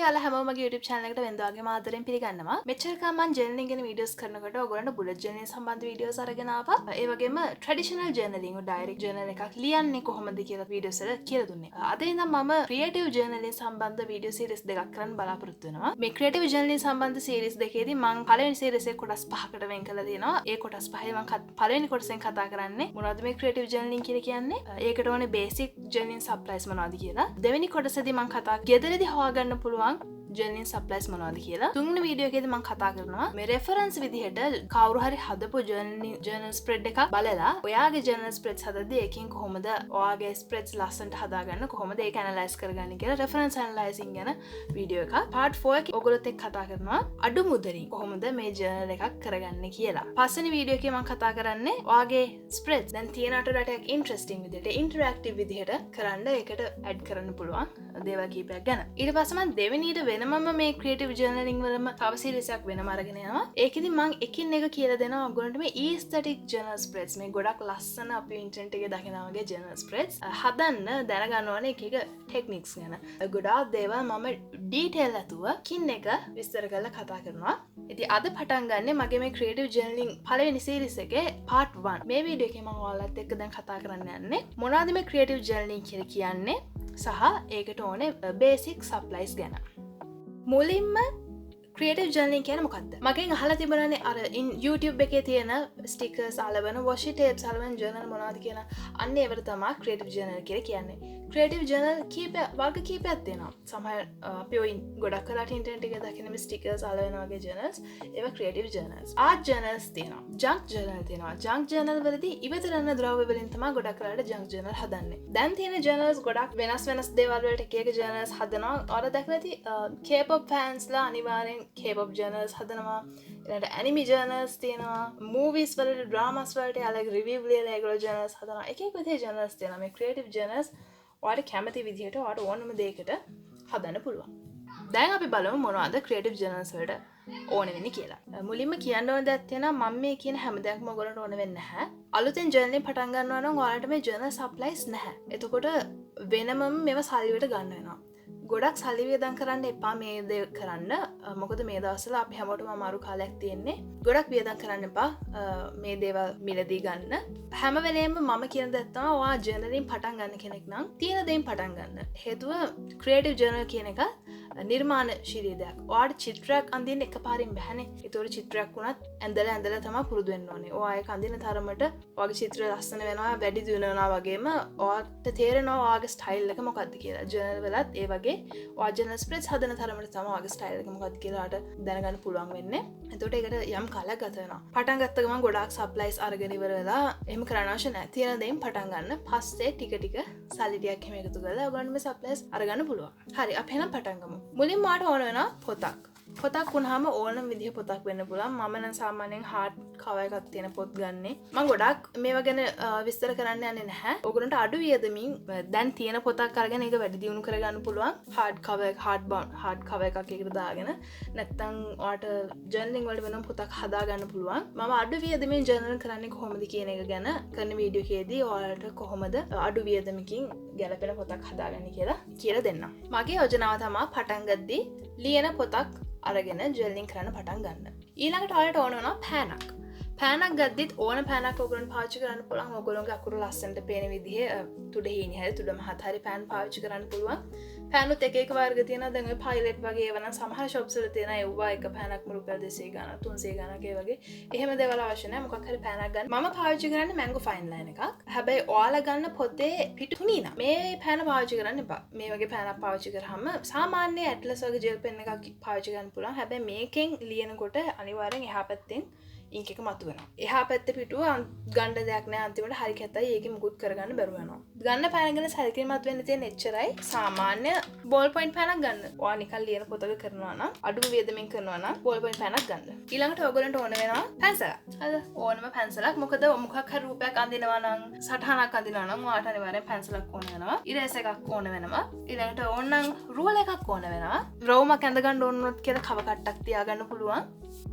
ඔයාලා හැමෝම මගේ YouTube channel එකට වෙනදාගේ ආදරෙන් පිළිගන්නවා. මෙච්චර කම මම journaling ගැන videos කරනකොට ඔයගොල්ලන්ට bullet journaling සම්බන්ධ videos අරගෙන ආවා. ඒ වගේම traditional journaling direct journal එකක් ලියන්නේ කොහොමද කියලා videos වල කියලා දුන්නේ. අද ඉඳන් මම creative journaling සම්බන්ධ video series දෙකක් කරන්න බලාපොරොත්තු වෙනවා. මේ creative journaling සම්බන්ධ series දෙකේදී මම පළවෙනි series එක කොටස් 5කට වෙන් කරලා තියෙනවා. ඒ කොටස් 5 මම පළවෙනි කොටසෙන් කතා කරන්නේ මොනවද මේ creative journaling කියලා කියන්නේ. ඒකට ඕනේ basic journaling supplies මොනවද කියලා. දෙවෙනි කොටසේදී මම කතා ගෙදරදී හොයාගන්න පුළුවන් journaling supplies මොනවද කියලා. තුන්වෙනි වීඩියෝ එකේදී මම කතා කරනවා මේ reference විදිහට කවුරු හරි හදපු journal spread එකක් බලලා ඔයාගේ journal spreads හදද්දී ඒකෙන් කොහොමද ඔයාගේ spreads ලස්සනට හදාගන්න කොහොමද ඒක analyze කරගන්නේ කියලා reference analyzing ගැන වීඩියෝ එකක්. part 4 එකේ ඔයගොල්ලොත් එක්ක කතා කරනවා අඩු මුදලින් කොහොමද මේ journal එකක් කරගන්නේ කියලා. පස්වෙනි වීඩියෝ එකේ මම කතා කරන්නේ ඔයාගේ spreads දැන් තියෙනට ඩටයක් interesting විදිහට interactive විදිහට කරන්න ඒකට add කරන්න පුළුවන් දේවල් කීපයක් ගැන. ඊට පස්සේ මම දෙවෙනියට වෙනමම මේ creative journaling වලම තව series එකක් වෙනම අරගෙන යනවා. ඒකෙදි මම එකින් එක කියලා දෙනවා ඔයගොල්ලන්ට මේ aesthetic journal spreads මේ ගොඩක් ලස්සන අපි ඉන්ටර්නෙට් එකේ දකිනා වගේ journal spreads හදන්න දැනගන්න ඕනේ එක එක techniques ගැන. ගොඩාක් දේවල් මම detail ඇතුව එකින් එක විස්තර කරලා කතා කරනවා. ඉතින් අද පටන් ගන්න මගේ මේ creative journaling පළවෙනි series එකේ part 1. මේ වීඩියෝ එකේ මම ඔයාලත් එක්ක දැන් කතා කරන්න යන්නේ මොනවද මේ creative journaling කියලා කියන්නේ සහ ඒකට ඕනේ basic supplies ගැන. මුලින්ම creative journaling කියන්නේ මොකක්ද? මගෙන් අහලා තිබුණානේ අර YouTube එකේ තියෙන stickers අලවන washi tapes අලවන journal මොනවද කියන අන්න ඒවට තමයි creative journal කියලා කියන්නේ. creative journal වර්ග කීපයක් තියෙනවා. සමහර අපි ඔය ගොඩක් කරලා ඉන්ටර්නෙට් එකේ දකින මේ stickers අලවන වගේ journals ඒවා creative journals. art journals තියෙනවා. junk journal තියෙනවා. junk journal වලදී ඉවතරන ද්‍රව්‍ය වලින් තමයි ගොඩක් කරලා junk journal හදන්නේ. දැන් තියෙන journals ගොඩක් වෙනස් දේවල් වලට එක එක journals හදනවා. ඔයාලා දැකලා ඇති K-pop fans ලා අනිවාර්යෙන් K-pop journals හදනවා. ඊළඟට anime journals තියෙනවා. movies වලට dramas වලට යාලගේ review ලියලා ඒගොල්ලෝ journals හදනවා. එක එක විදිහේ journals තියෙනවා. මේ creative journals ඔයාලට කැමති විදිහට ඔයාලට ඕනම දෙයකට හදන්න පුළුවන්. දැන් අපි බලමු මොනවද creative journals වලට ඕන වෙන්නේ කියලා. මුලින්ම කියන්න ඕන දෙයක් තියෙනවා මම මේ කියන හැම දෙයක්ම ඔයගොල්ලන්ට ඕන වෙන්නේ නැහැ. අලුතෙන් journaling පටන් ගන්නවා නම් ඔයාලට මේ journal supplies නැහැ. එතකොට වෙනමම මේවා සල්ලියට ගන්න වෙනවා. ගොඩක් සල්ලි වියදම් කරන්න එපා මේ දේ කරන්න. මොකද මේ දවස්වල අපි හැමෝටම අමාරු කාලයක් තියෙන්නේ. ගොඩක් වියදම් කරන්න එපා මේ දේවල් මිලදී ගන්න. හැම වෙලේම මම කියන දේ තමයි ඔයා ජර්නලින් පටන් ගන්න කෙනෙක් නම් තියෙන දේෙන් පටන් ගන්න. හේතුව ක්‍රියේටිව් ජර්නල් කියන එක නිර්මාණශීලී දෙයක්. ඔයාට චිත්‍රයක් අඳින්න එකපාරින් බැහැනේ. ඒතකොට චිත්‍රයක් වුණත් ඇඳලා තමයි පුරුදු වෙන්න ඕනේ. ඔයා ඒක අඳින තරමට ඔයාගේ චිත්‍රය ලස්සන වෙනවා, වැඩි දියුණුවනවා වගේම ඔයාට තේරෙනවා ඔයාගේ ස්ටයිල් එක මොකක්ද කියලා. ජර්නල් වලත් ඒ වගේ ඔයා ජර්නල් ස්ප්‍රෙඩ්ස් හදන තරමට තමයි ඔයාගේ ස්ටයිල් එක මොකක්ද කියලා ඔයාට දැනගන්න පුළුවන් වෙන්නේ. එතකොට ඒකට යම් කාලයක් ගත වෙනවා. පටන් ගත්ත ගමන් ගොඩාක් සප්ලයිස් අරගෙන ඉවර වෙලා එහෙම කරන්න අවශ්‍ය නැහැ. තියෙන දේෙන් පටන් ගන්න. පස්සේ ටික ටික සල්ලි ටිකක් එහෙම එකතු කරලා ඔයගොල්ලන්ට මේ සප්ලයිස් අරගන්න පුළුවන්. හරි අපි එහෙනම් පටන් ගමු. මුලින්ම මාට ඕන වෙනවා පොතක්. පොතක් වුණාම ඕනම විදිහ පොතක් වෙන්න පුළුවන්. මම නම් සාමාන්‍යයෙන් hard cover එකක් තියෙන පොත් ගන්නෙ. මම ගොඩක් මේවා ගැන විස්තර කරන්න යන්නේ නැහැ. ඔයගොල්ලන්ට අඩු වියදමින් දැන් තියෙන පොතක් අරගෙන ඒක වැඩි දියුණු කරගන්න පුළුවන්. hard cover එකක් ඒකට දාගෙන නැත්නම් ඔයාට journaling වලට වෙනම පොතක් හදා ගන්න පුළුවන්. මම අඩු වියදමින් journal කරන්නේ කොහොමද කියන එක ගැන කරන වීඩියෝ එකේදී ඔයාලට කොහොමද අඩු වියදමකින් ගැලපෙන පොතක් හදාගන්නේ කියලා දෙන්නම්. මගේ යෝජනාව තමයි පටන් ගද්දී ලියන පොතක් අරගෙන ජර්නලින් කරන්න පටන් ගන්න. ඊළඟට ඔයාලට ඕන වෙනවා පෑනක්. පෑනක් ගද්දිත් ඕන පෑනක් ඔයගොල්ලන්ට පාවිච්චි කරන්න පුළුවන්. ඔයගොල්ලෝගේ අකුරු ලස්සනට පේන විදිහේ තුඩහීනි හැරි තුඩ මහත් හරි පෑන් පාවිච්චි කරන්න පුළුවන්. පෑනුත් එක එක වර්ග තියෙනවා. දැන් ඔය පයිලට් වගේ ඒවා නම් සමහර shops වල තියෙනවා. ඒවා එක පෑනක් රුපියල් 200 ගාණක් 300 ගාණක් ඒ වගේ. එහෙම දේවල් අවශ්‍ය නැහැ. මොකක් හරි පෑනක් ගන්න. මම පාවිච්චි කරන්නේ mango fine line එකක්. හැබැයි ඔයාලා ගන්න පොතේ පිටු තුනී නම් මේ පෑන පාවිච්චි කරන්න එපා. මේ වගේ පෑනක් පාවිච්චි කරාම සාමාන්‍ය ඇට්ලස් වගේ ජෙල් පෙන් එකක් පාවිච්චි කරන්න පුළුවන්. හැබැයි මේකෙන් ලියනකොට අනිවාර්යෙන් එහා පැත්තෙන් ඉන්ක් එක මතු වෙනවා. එහා පැත්තේ පිටුව ගන්න දෙයක් නැහැ. අන්තිමට හරි කැතයි. ඒකේ මුකුත් කරගන්න බැරුව යනවා. ගන්න පෑන ගැන සැලකිලිමත් වෙන්න තියෙන එච්චරයි. සාමාන්‍ය බෝල් පොයින්ට් පෑනක් ගන්න. ඔයා නිකන් ලියන පොතක කරනවා නම් අඩු වියදමින් කරනවා නම් බෝල් පොයින්ට් පෑනක් ගන්න. ඊළඟට ඔයගොල්ලන්ට ඕන වෙනවා පැන්සලක්. හරිද? ඕනම පැන්සලක්. මොකද මොකක් හරි රූපයක් අඳිනවා නම් සටහනක් අඳිනවා නම් ඔයාට අනිවාර්යෙන් පැන්සලක් ඕන වෙනවා. ඉරේස් එකක් ඕන වෙනවා. ඊළඟට ඕනනම් රූලර් එකක් ඕන වෙනවා. රවුමක් ඇඳ ගන්න ඕන වුණොත් කියලා කව කට්ටක් තියාගන්න පුළුවන්.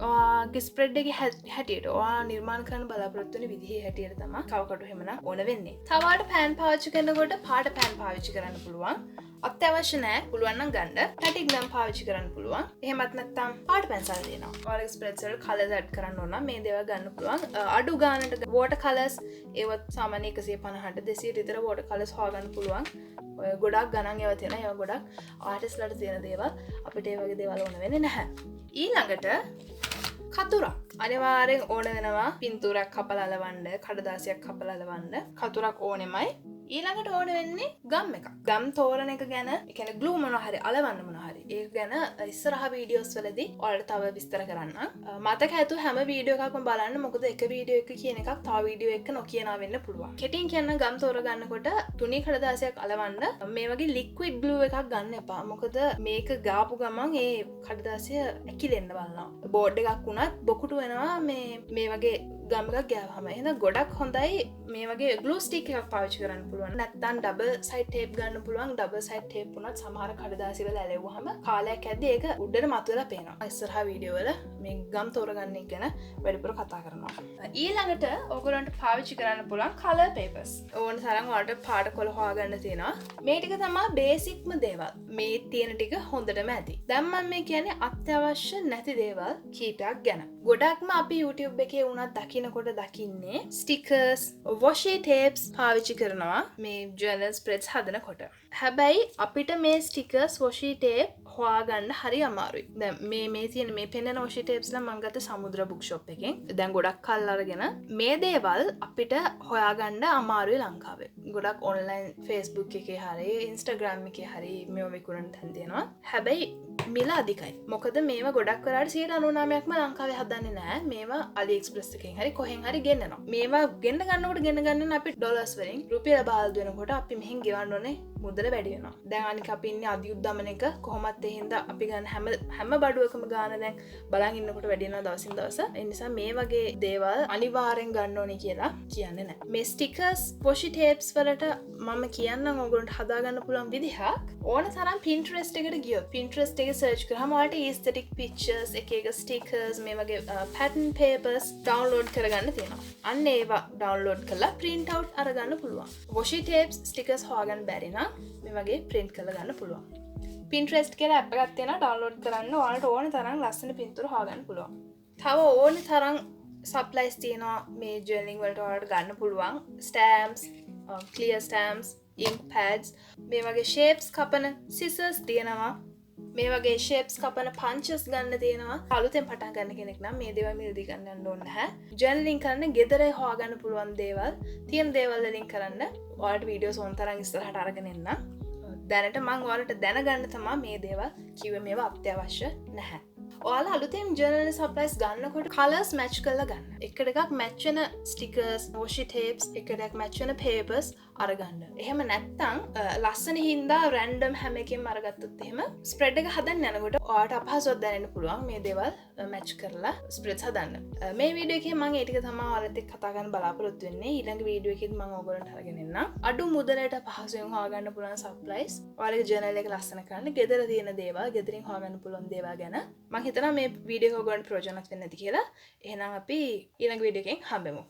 ඔයාගේ ස්ප්‍රෙඩ් එකේ හැටියට ඔයා නිර්මාණ කරන්න බලාපොරොත්තු වෙන විදිහේ හැටියට තමයි කවකටු හැමනම් ඕන වෙන්නේ. තව ඔයාලට පෑන් පාවිච්චි කරනකොට පාට පෑන් පාවිච්චි කරන්න පුළුවන්. අත්‍යවශ්‍ය නෑ පුළුවන් නම් ගන්න. පැටික් නම් පාවිච්චි කරන්න පුළුවන්. එහෙමත් නැත්නම් පාට පැන්සල් දෙනවා. ඔයාලගේ ස්ප්‍රෙඩ්ස් වල කලර්ස් ඇඩ් කරන්න ඕන නම් මේ දේවල් ගන්න පුළුවන්. අඩු ගානට වෝටර් කලර්ස් ඒවත් සාමාන්‍ය 150ට 200 විතර වෝටර් කලර්ස් හොයාගන්න පුළුවන්. ඔය ගොඩක් ගණන් ඒවා තියෙනවා. ඒවා ගොඩක් ආටිස්ට්ලාට තියෙන දේවල්. අපිට ඒ වගේ දේවල් ඕන වෙන්නේ නැහැ. ඊළඟට කතුරක් අනිවාර්යෙන් ඕන වෙනවා. පින්තූරයක් කපලා අලවන්න, කඩදාසියක් කපලා අලවන්න කතුරක් ඕනෙමයි. ඊළඟට ඕන වෙන්නේ ගම් එකක්. ගම් තෝරන එක ගැන, ඒ කියන්නේ ග්ලූ මොනවා හරි අලවන්න මොනවා හරි. ඒක ගැන ඉස්සරහ වීඩියෝස් වලදී ඔයාලට තව විස්තර කරන්න. මතක ඇතු හැම වීඩියෝ එකක්ම බලන්න. මොකද එක වීඩියෝ එක කියන එකක් තව වීඩියෝ එක නොකියනවා වෙන්න පුළුවන්. කෙටින් කියන්න ගම් තෝර ගන්නකොට තුනී කඩදාසියක් අලවන්න මේ වගේ ලික්විඩ් ග්ලූ එකක් ගන්න එපා. මොකද මේක ගාපු ගමන් ඒ කඩදාසිය ඇකිලෙන්න බලනවා. බෝඩ් එකක් වුණත් බොකුටු වෙනවා මේ වගේ ගමක ගෑවහම. එහෙනම් ගොඩක් හොඳයි මේ වගේ ග්ලූ ස්ටික් එකක් පාවිච්චි කරන්න පුළුවන්. නැත්නම් ඩබල් සයිඩ් ටේප් ගන්න පුළුවන්. ඩබල් සයිඩ් ටේප් වුණත් සමහර කඩදාසි වල ඇලෙවුවාම කාලයක් ඇද්දි ඒක උඩට මතුවලා පේනවා. ඉස්සරහා වීඩියෝ වල මේ ගම් තෝරගන්න එක ගැන වැඩිපුර කතා කරනවා. ඊළඟට ඔයගොල්ලන්ට පාවිච්චි කරන්න පුළුවන් කලර් පේපර්ස්. ඕන තරම් ඔයාලට පාට කොළ හොයාගන්න තියෙනවා. මේ ටික තමයි බේසික්ම දේවල්. මේ තියෙන ටික හොඳටම ඇති. දැන් මම මේ කියන්නේ අත්‍යවශ්‍ය නැති දේවල් කීපයක් ගැන. ගොඩක්ම අපි YouTube එකේ වුණත් දකින්නකොට දකින්නේ ස්ටිකර්ස්, washi tapes පාවිච්චි කරනවා මේ journal spreads හදනකොට. හැබැයි අපිට මේ ස්ටිකර්ස්, washi tape හොයාගන්න හරි අමාරුයි. දැන් මේ තියෙන මේ පෙන්නන washi tapes නම් මම ගත්ත සමුද්‍ර බුක් ෂොප් එකෙන්. දැන් ගොඩක් කල් අරගෙන මේ දේවල් අපිට හොයාගන්න අමාරුයි ලංකාවේ. ගොඩක් online Facebook එකේ හරි Instagram එකේ හරි මේව විකුණන තැන් තියෙනවා. හැබැයි මිල අධිකයි. මොකද මේවා ගොඩක් වෙලාට 99%ක්ම ලංකාවේ හදන්නේ නැහැ. මේවා AliExpress එකෙන් හරි කොහෙන් හරි ගෙන්නනවා. මේවා ගෙන්න ගන්න අපි ඩොලර්ස් වලින් රුපියල් බාල්දු වෙනකොට අපි මෙහෙන් ගෙවන්න ඕනේ මුදල වැඩි වෙනවා. දැන් අනික අපි ඉන්නේ අධිඋද්දමන එක කොහොමත් ඒ හින්දා අපි ගන්න හැම බඩුවකම ගාන දැන් බලන් ඉන්නකොට වැඩි වෙනවා දවසින් දවස. ඒ නිසා මේ වගේ දේවල් අනිවාර්යෙන් ගන්න ඕනේ කියලා කියන්නේ නැහැ. මේ ස්ටිකර්ස්, washi tapes වලට මම කියන්නම් ඔයගොල්ලන්ට හදාගන්න පුළුවන් විදිහක්. ඕන තරම් Pinterest එකට ගියොත් Pinterest එකේ search කරාම ඔයාලට aesthetic pictures, එක stickers, මේ වගේ pattern papers download කරගන්න තියෙනවා. අන්න ඒවා download කරලා print out අරගන්න පුළුවන්. washi tapes, stickers හොයාගන්න බැරි නම් මේ වගේ print කරලා ගන්න පුළුවන්. Pinterest කියලා app එකක් තියෙනවා download කරන්න. ඔයාලට ඕන තරම් ලස්සන පින්තූර හොයාගන්න පුළුවන්. තව ඕන තරම් supplies තියෙනවා මේ journaling වලට ඔයාලට ගන්න පුළුවන්. Stamps, clear stamps, ink pads, මේ වගේ shapes කපන scissors තියෙනවා. මේ වගේ shapes කපන punches ගන්න තියෙනවා. අලුතෙන් පටන් ගන්න කෙනෙක් නම් මේ දේවල් මිලදී ගන්න යන්න ඕනේ නැහැ. journaling කරන්න ගෙදර හොයාගන්න පුළුවන් දේවල්, තියෙන දේවල් වලින් කරන්න. ඔයාලට වීඩියෝස් ඕන තරම් ඉස්සරහට අරගෙන එන්න. දැනට මම ඔයාලට දැනගන්න තමයි මේ දේවල් කිව්වේ මේවා අත්‍යවශ්‍ය නැහැ. ඔයාලා අලුතෙන් journal supplies ගන්නකොට colours match කරලා ගන්න. එකට එකක් match වෙන stickers, washi tapes, එකට එකක් match වෙන papers අරගන්න. එහෙම නැත්නම් ලස්සන හින්දා random හැම එකකින්ම අරගත්තොත් එහෙම spread එක හදන්න යනකොට ඔයාලට අපහසුතාවක් දැනෙන්න පුළුවන් මේ දේවල් match කරලා spreads හදන්න. මේ වීඩියෝ එකේ මම ඒ ටික තමයි ඔයාලත් එක්ක කතා කරන්න බලාපොරොත්තු වෙන්නේ. ඊළඟ වීඩියෝ එකෙත් මම ඔයගොල්ලන්ට අරගෙන එන්නම්. අඩු මුදලට පහසුවෙන් හොයාගන්න පුළුවන් supplies. ඔයාලගේ journal එක ලස්සන කරන්න ගෙදර තියෙන දේවල්, ගෙදරින් හොයාගන්න පුළුවන් දේවල් ගැන මම හිතනවා මේ වීඩියෝ එක ඔයගොල්ලන්ට ප්‍රයෝජනවත් වෙන්න ඇති කියලා. එහෙනම් අපි ඊළඟ වීඩියෝ එකෙන් හම්බෙමු.